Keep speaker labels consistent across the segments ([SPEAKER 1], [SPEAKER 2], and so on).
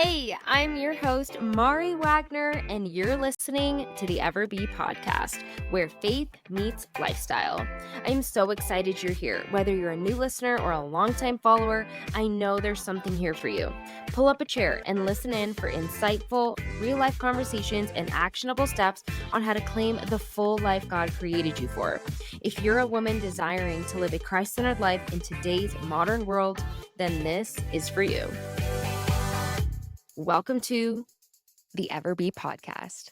[SPEAKER 1] Hey, I'm your host, Mari Wagner, and you're listening to the Ever Be podcast, where faith meets lifestyle. I'm so excited you're here. Whether you're a new listener or a longtime follower, I know there's something here for you. Pull up a chair and listen in for insightful, real-life conversations and actionable steps on how to claim the full life God created you for. If you're a woman desiring to live a Christ-centered life in today's modern world, then this is for you. Welcome to the Ever Be podcast.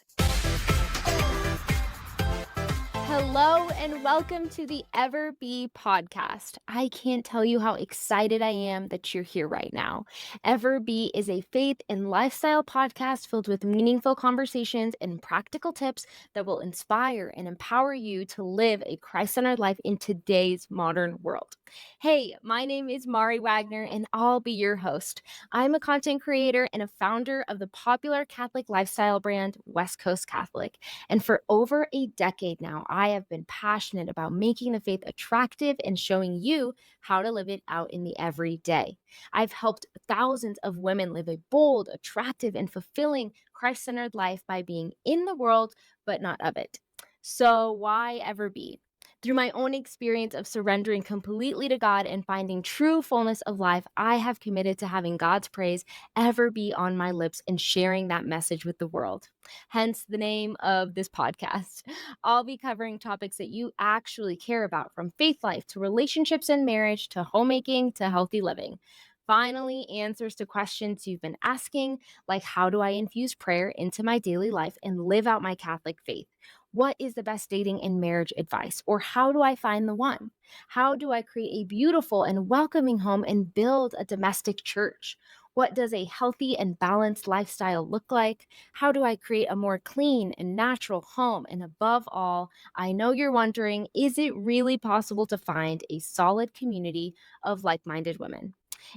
[SPEAKER 1] Hello and welcome to the Ever Be podcast. I can't tell you how excited I am that you're here right now. Ever Be is a faith and lifestyle podcast filled with meaningful conversations and practical tips that will inspire and empower you to live a Christ-centered life in today's modern world. Hey, my name is Mari Wagner and I'll be your host. I'm a content creator and a founder of the popular Catholic lifestyle brand West Coast Catholic. And for over a decade now, I have been passionate about making the faith attractive and showing you how to live it out in the everyday. I've helped thousands of women live a bold, attractive, and fulfilling Christ-centered life by being in the world, but not of it. So why Ever Be? Through my own experience of surrendering completely to God and finding true fullness of life, I have committed to having God's praise ever be on my lips and sharing that message with the world. Hence the name of this podcast. I'll be covering topics that you actually care about, from faith life to relationships and marriage to homemaking to healthy living. Finally, answers to questions you've been asking, like how do I infuse prayer into my daily life and live out my Catholic faith? What is the best dating and marriage advice? Or how do I find the one? How do I create a beautiful and welcoming home and build a domestic church? What does a healthy and balanced lifestyle look like? How do I create a more clean and natural home? And above all, I know you're wondering, is it really possible to find a solid community of like-minded women?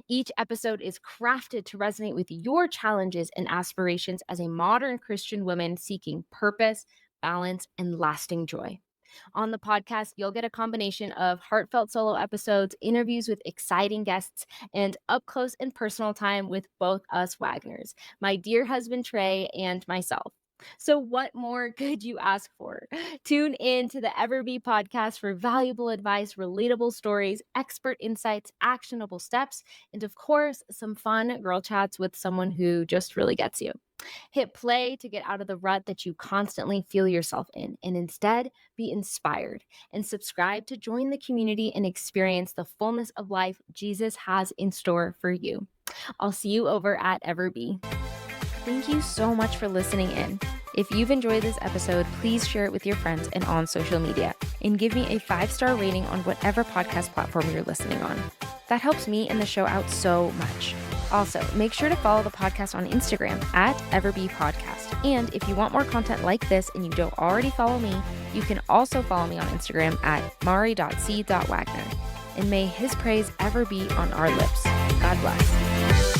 [SPEAKER 1] Each episode is crafted to resonate with your challenges and aspirations as a modern Christian woman seeking purpose, balance, and lasting joy. On the podcast, you'll get a combination of heartfelt solo episodes, interviews with exciting guests, and up close and personal time with both us Wagners, my dear husband Trey, and myself. So what more could you ask for? Tune in to the Ever Be podcast for valuable advice, relatable stories, expert insights, actionable steps, and of course, some fun girl chats with someone who just really gets you. Hit play to get out of the rut that you constantly feel yourself in, and instead be inspired. And subscribe to join the community and experience the fullness of life Jesus has in store for you. I'll see you over at Ever Be. Thank you so much for listening in. If you've enjoyed this episode, please share it with your friends and on social media, and give me a 5-star rating on whatever podcast platform you're listening on. That helps me and the show out so much. Also, make sure to follow the podcast on Instagram at EverBePodcast. And if you want more content like this and you don't already follow me, you can also follow me on Instagram at mari.c.wagner. And may his praise ever be on our lips. God bless.